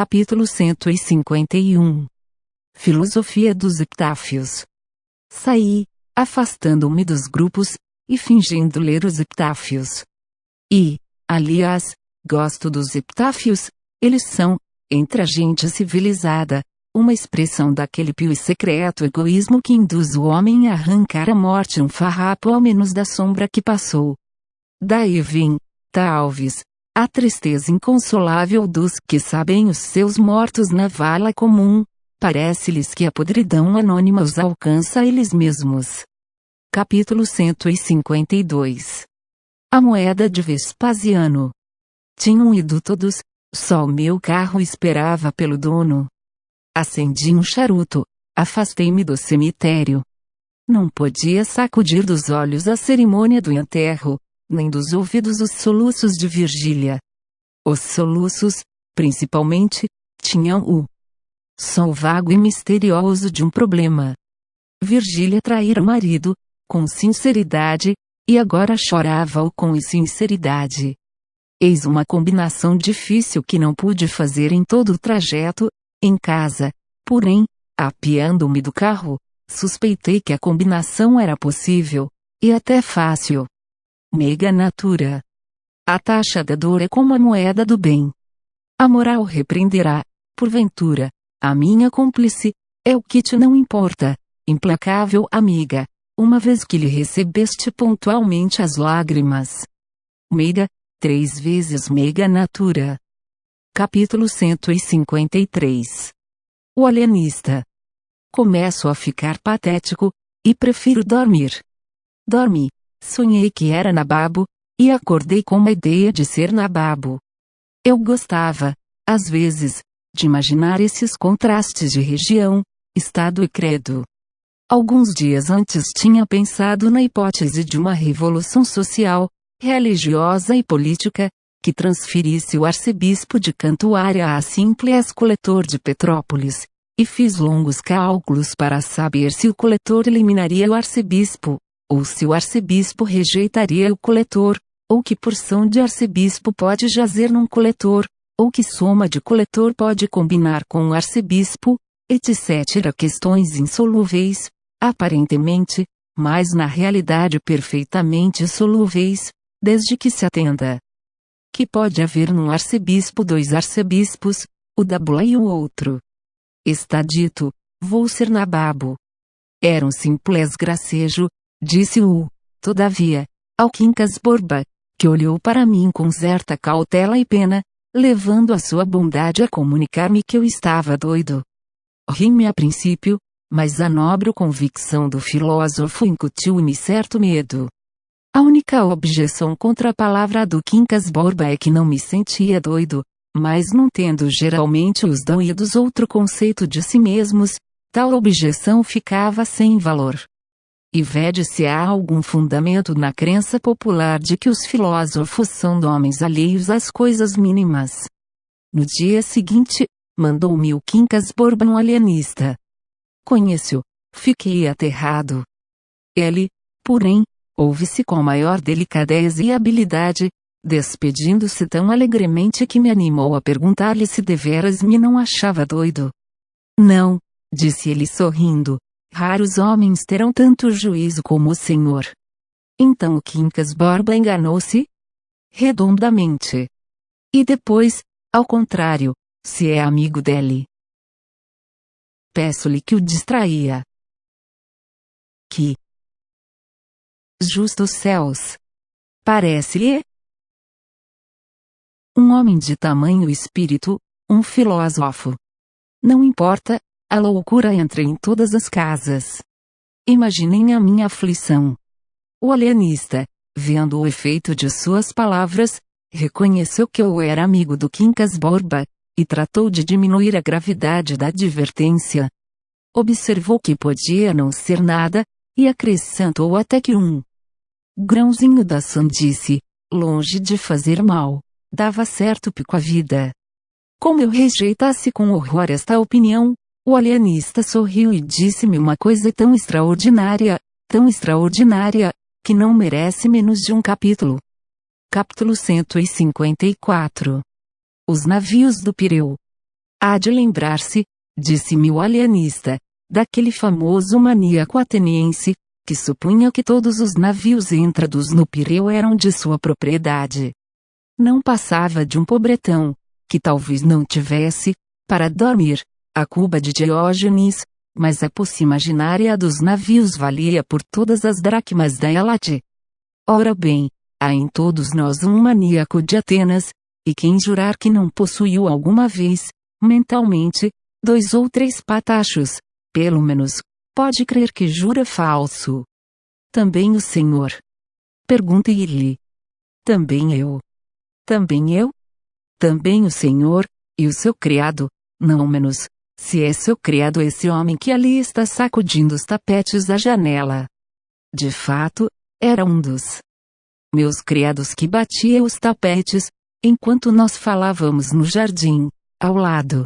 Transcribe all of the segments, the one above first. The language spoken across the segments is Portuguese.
Capítulo 151. Filosofia dos epitáfios. Saí, afastando-me dos grupos, e fingindo ler os epitáfios. Aliás, gosto dos epitáfios. Eles são, entre a gente civilizada, uma expressão daquele pio e secreto egoísmo que induz o homem a arrancar à morte um farrapo ao menos da sombra que passou. Daí vem, talvez, a tristeza inconsolável dos que sabem os seus mortos na vala comum. Parece-lhes que a podridão anônima os alcança a eles mesmos. Capítulo 152. A moeda de Vespasiano. Tinham ido todos, só o meu carro esperava pelo dono. Acendi um charuto, afastei-me do cemitério. Não podia sacudir dos olhos a cerimônia do enterro, nem dos ouvidos os soluços de Virgília. Os soluços, principalmente, tinham o som vago e misterioso de um problema. Virgília traíra o marido, com sinceridade, e agora chorava-o com insinceridade. Eis uma combinação difícil que não pude fazer em todo o trajeto. Em casa, porém, apeando-me do carro, suspeitei que a combinação era possível, e até fácil. Mega natura. A taxa da dor é como a moeda do bem. A moral repreenderá, porventura, a minha cúmplice, é o que te não importa, implacável amiga, uma vez que lhe recebeste pontualmente as lágrimas. Mega, 3 vezes mega natura. Capítulo 153. O alienista. Começo a ficar patético, e prefiro dormir. Dormi, sonhei que era nababo, e acordei com uma ideia de ser nababo. Eu gostava, às vezes, de imaginar esses contrastes de região, estado e credo. Alguns dias antes tinha pensado na hipótese de uma revolução social, religiosa e política, que transferisse o arcebispo de Cantuária a simples coletor de Petrópolis, e fiz longos cálculos para saber se o coletor eliminaria o arcebispo, ou se o arcebispo rejeitaria o coletor, ou que porção de arcebispo pode jazer num coletor, ou que soma de coletor pode combinar com o arcebispo, etc. Questões insolúveis, aparentemente, mas na realidade perfeitamente solúveis, desde que se atenda que pode haver num arcebispo 2 arcebispos, o da bula e o outro. Está dito, vou ser nababo. Era um simples gracejo, disse-o, todavia, ao Quincas Borba, que olhou para mim com certa cautela e pena, levando a sua bondade a comunicar-me que eu estava doido. Ri-me a princípio, mas a nobre convicção do filósofo incutiu-me certo medo. A única objeção contra a palavra do Quincas Borba é que não me sentia doido, mas não tendo geralmente os doidos outro conceito de si mesmos, tal objeção ficava sem valor. E vede se há algum fundamento na crença popular de que os filósofos são homens alheios às coisas mínimas. No dia seguinte, mandou-me o Quincas Borba um alienista. Conheci-o, fiquei aterrado. Ele, porém, ouve-se com maior delicadeza e habilidade, despedindo-se tão alegremente que me animou a perguntar-lhe se deveras me não achava doido. Não, disse ele sorrindo, raros homens terão tanto juízo como o senhor. Então o Quincas Borba enganou-se? Redondamente. E depois, ao contrário, se é amigo dele. Peço-lhe que o distraía. Que justos céus! Parece-lhe um homem de tamanho espírito, um filósofo. Não importa, a loucura entra em todas as casas. Imaginem a minha aflição. O alienista, vendo o efeito de suas palavras, reconheceu que eu era amigo do Quincas Borba, e tratou de diminuir a gravidade da advertência. Observou que podia não ser nada, e acrescentou até que um grãozinho da sandice, longe de fazer mal, dava certo pico à vida. Como eu rejeitasse com horror esta opinião, o alienista sorriu e disse-me uma coisa tão extraordinária, que não merece menos de um capítulo. Capítulo 154. Os navios do Pireu. Há de lembrar-se, disse-me o alienista, daquele famoso maníaco ateniense, que supunha que todos os navios entrados no Pireu eram de sua propriedade. Não passava de um pobretão, que talvez não tivesse, para dormir, a cuba de Diógenes, mas a posse imaginária dos navios valia por todas as dracmas da Elade. Ora bem, há em todos nós um maníaco de Atenas, e quem jurar que não possuiu alguma vez, mentalmente, 2 ou 3 patachos, pelo menos, pode crer que jura falso. Também o Senhor. Perguntei-lhe. Também eu. Também eu? Também o Senhor, e o seu criado, não menos, se é seu criado esse homem que ali está sacudindo os tapetes da janela. De fato, era um dos meus criados que batia os tapetes, enquanto nós falávamos no jardim, ao lado.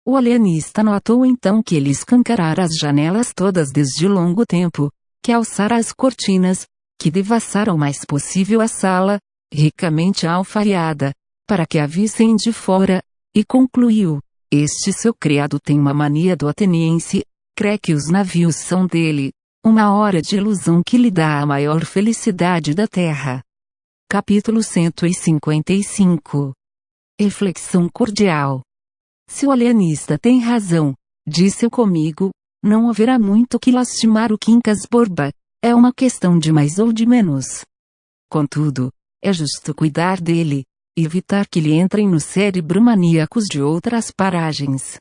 O alienista notou então que ele escancarara as janelas todas desde longo tempo, que alçara as cortinas, que devassaram o mais possível a sala, ricamente alfaiada, para que a vissem de fora, e concluiu: este seu criado tem uma mania do ateniense, crê que os navios são dele, uma hora de ilusão que lhe dá a maior felicidade da terra. Capítulo 155. Reflexão cordial. Se o alienista tem razão, disse eu comigo, não haverá muito que lastimar o Quincas Borba, é uma questão de mais ou de menos. Contudo, é justo cuidar dele, e evitar que lhe entrem no cérebro maníacos de outras paragens.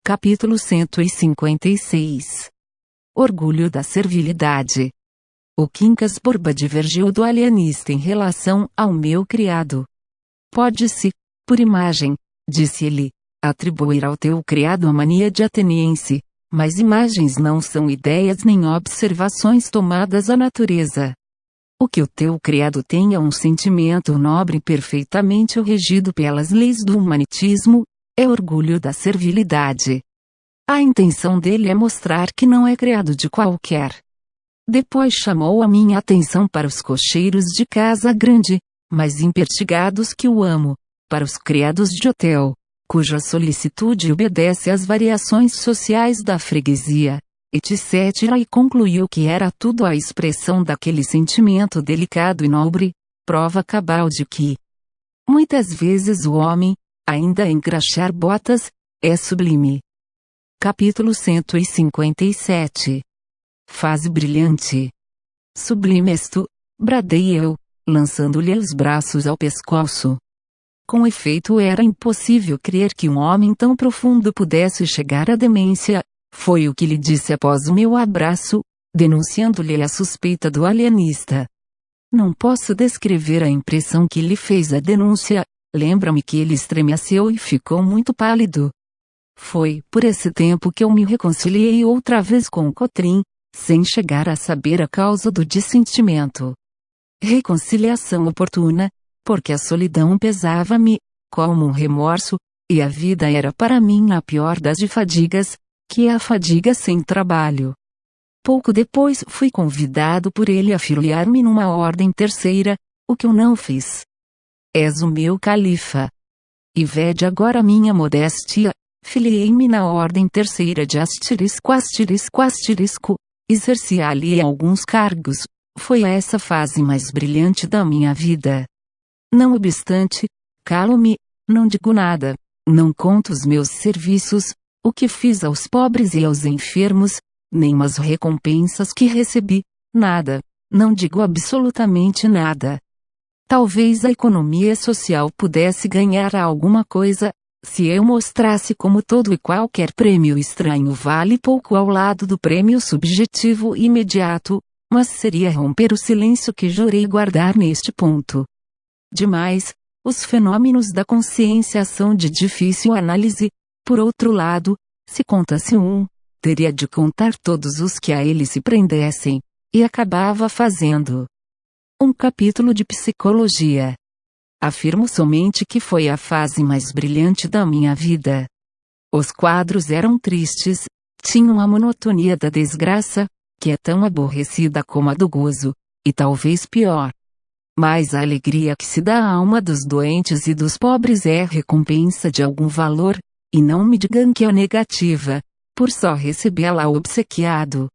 Capítulo 156. Orgulho da servilidade. O Quincas Borba divergiu do alienista em relação ao meu criado. Pode-se, por imagem, disse ele, atribuir ao teu criado a mania de ateniense, mas imagens não são ideias nem observações tomadas à natureza. O que o teu criado tem é um sentimento nobre perfeitamente regido pelas leis do humanitismo, é orgulho da servilidade. A intenção dele é mostrar que não é criado de qualquer. Depois chamou a minha atenção para os cocheiros de casa grande, mais impertigados que o amo, para os criados de hotel, cuja solicitude obedece às variações sociais da freguesia, etc. E concluiu que era tudo a expressão daquele sentimento delicado e nobre, prova cabal de que muitas vezes o homem, ainda a engraxar botas, é sublime. Capítulo 157. Fase brilhante. Sublime és tu, bradei eu, lançando-lhe os braços ao pescoço. Com efeito era impossível crer que um homem tão profundo pudesse chegar à demência, foi o que lhe disse após o meu abraço, denunciando-lhe a suspeita do alienista. Não posso descrever a impressão que lhe fez a denúncia, lembra-me que ele estremeceu e ficou muito pálido. Foi por esse tempo que eu me reconciliei outra vez com Cotrim, sem chegar a saber a causa do dissentimento. Reconciliação oportuna, porque a solidão pesava-me, como um remorso, e a vida era para mim a pior das fadigas, que é a fadiga sem trabalho. Pouco depois fui convidado por ele a filiar-me numa ordem terceira, o que eu não fiz. És o meu califa. E vede agora minha modéstia, filiei-me na ordem terceira de asterisco, exerci ali alguns cargos, foi essa fase mais brilhante da minha vida. Não obstante, calo-me, não digo nada, não conto os meus serviços, o que fiz aos pobres e aos enfermos, nem as recompensas que recebi, nada, não digo absolutamente nada. Talvez a economia social pudesse ganhar alguma coisa, se eu mostrasse como todo e qualquer prêmio estranho vale pouco ao lado do prêmio subjetivo imediato, mas seria romper o silêncio que jurei guardar neste ponto. Demais, os fenômenos da consciência são de difícil análise, por outro lado, se contasse um, teria de contar todos os que a ele se prendessem, e acabava fazendo um capítulo de psicologia. Afirmo somente que foi a fase mais brilhante da minha vida. Os quadros eram tristes, tinham a monotonia da desgraça, que é tão aborrecida como a do gozo, e talvez pior. Mas a alegria que se dá à alma dos doentes e dos pobres é recompensa de algum valor, e não me digam que é negativa, por só recebê-la obsequiado.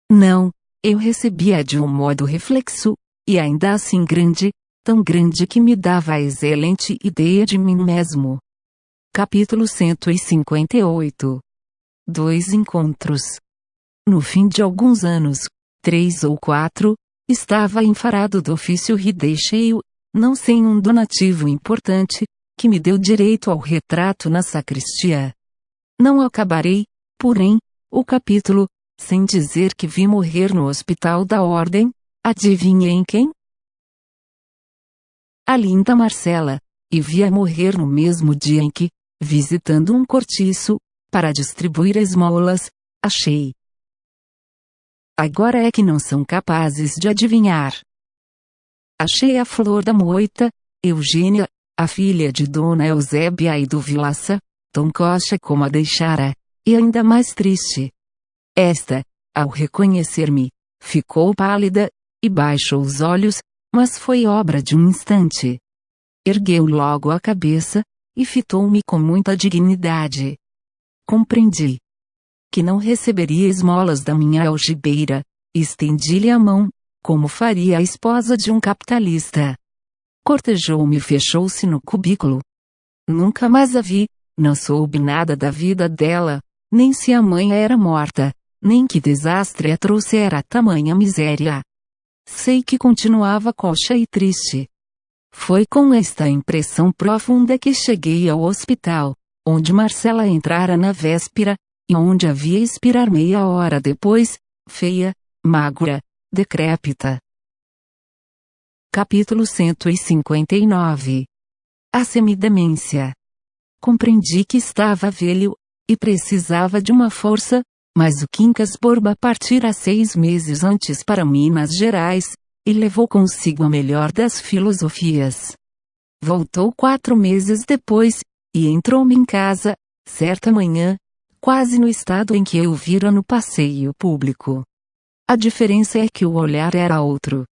Não, eu recebia de um modo reflexo, e ainda assim grande, tão grande que me dava a excelente ideia de mim mesmo. Capítulo 158. 2 encontros. No fim de alguns anos, 3 ou 4, estava enfarado do ofício e deixei-o, não sem um donativo importante, que me deu direito ao retrato na sacristia. Não acabarei, porém, o capítulo, sem dizer que vi morrer no hospital da ordem, adivinhem quem? A linda Marcela, e vi-a morrer no mesmo dia em que, visitando um cortiço, para distribuir esmolas, achei. Agora é que não são capazes de adivinhar. Achei a flor da moita, Eugênia, a filha de Dona Eusébia e do Vilaça, tão coxa como a deixara, e ainda mais triste. Esta, ao reconhecer-me, ficou pálida, e baixou os olhos, mas foi obra de um instante. Ergueu logo a cabeça, e fitou-me com muita dignidade. Compreendi que não receberia esmolas da minha algibeira, e estendi-lhe a mão, como faria a esposa de um capitalista. Cortejou-me e fechou-se no cubículo. Nunca mais a vi, não soube nada da vida dela, nem se a mãe era morta, nem que desastre a trouxera tamanha miséria. Sei que continuava coxa e triste. Foi com esta impressão profunda que cheguei ao hospital, onde Marcela entrara na véspera, e onde a vi expirar meia hora depois, feia, magra, decrépita. Capítulo 159. A semidemência. Compreendi que estava velho, e precisava de uma força, mas o Quincas Borba partira 6 meses antes para Minas Gerais, e levou consigo a melhor das filosofias. Voltou 4 meses depois, e entrou-me em casa, certa manhã, quase no estado em que eu o vira no passeio público. A diferença é que o olhar era outro.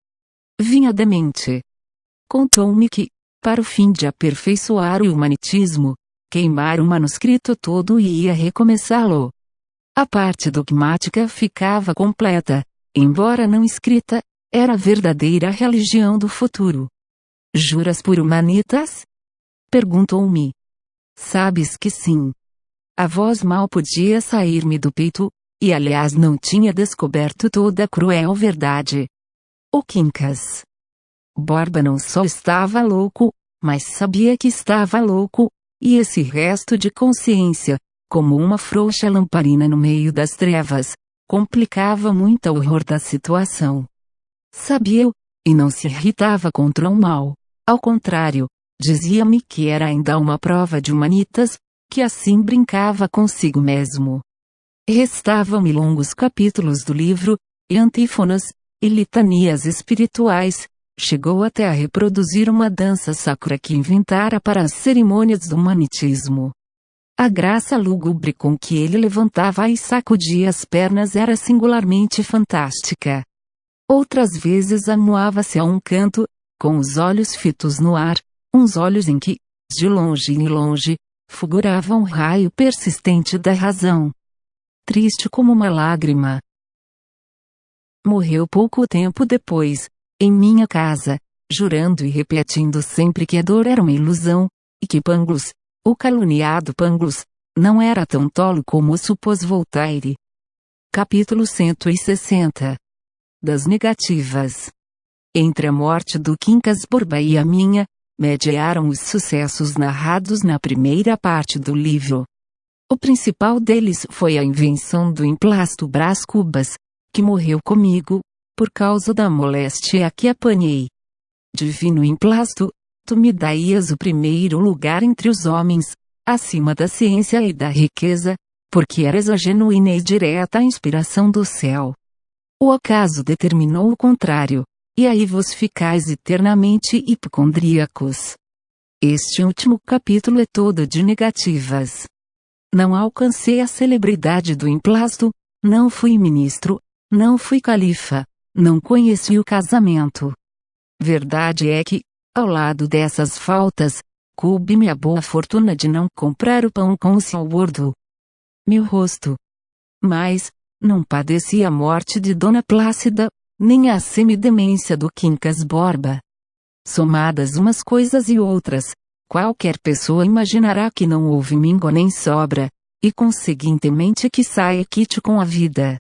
Vinha demente. Contou-me que, para o fim de aperfeiçoar o humanitismo, queimara o manuscrito todo e ia recomeçá-lo. A parte dogmática ficava completa, embora não escrita, era a verdadeira religião do futuro. Juras por humanitas? Perguntou-me. Sabes que sim. A voz mal podia sair-me do peito, e aliás não tinha descoberto toda a cruel verdade. O Quincas Borba não só estava louco, mas sabia que estava louco, e esse resto de consciência, como uma frouxa lamparina no meio das trevas, complicava muito o horror da situação. Sabia-o, e não se irritava contra o mal. Ao contrário, dizia-me que era ainda uma prova de humanitas, que assim brincava consigo mesmo. Restavam-me longos capítulos do livro, e antífonas, e litanias espirituais. Chegou até a reproduzir uma dança sacra que inventara para as cerimônias do humanitismo. A graça lúgubre com que ele levantava e sacudia as pernas era singularmente fantástica. Outras vezes amuava-se a um canto, com os olhos fitos no ar, uns olhos em que, de longe em longe, fulgurava um raio persistente da razão. Triste como uma lágrima. Morreu pouco tempo depois, em minha casa, jurando e repetindo sempre que a dor era uma ilusão, e que Pangloss, o caluniado Pangloss, não era tão tolo como supôs Voltaire. Capítulo 160. Das negativas. Entre a morte do Quincas Borba e a minha, mediaram os sucessos narrados na primeira parte do livro. O principal deles foi a invenção do emplasto Brás Cubas, que morreu comigo, por causa da moléstia que apanhei. Divino emplasto, tu me daias o primeiro lugar entre os homens, acima da ciência e da riqueza, porque eras a genuína e direta inspiração do céu. O acaso determinou o contrário, e aí vos ficais eternamente hipocondríacos. Este último capítulo é todo de negativas. Não alcancei a celebridade do emplasto, não fui ministro, não fui califa, não conheci o casamento. Verdade é que, ao lado dessas faltas, coube-me a boa fortuna de não comprar o pão com o sal gordo. Meu rosto. Mas, não padeci a morte de Dona Plácida, nem a semidemência do Quincas Borba. Somadas umas coisas e outras, qualquer pessoa imaginará que não houve míngua nem sobra, e conseguintemente que saia quite com a vida.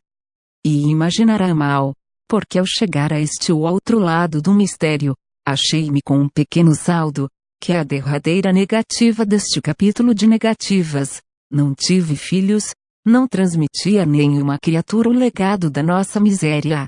E imaginará mal, porque ao chegar a este outro lado do mistério, achei-me com um pequeno saldo, que é a derradeira negativa deste capítulo de negativas. Não tive filhos, não transmiti a nenhuma criatura o legado da nossa miséria.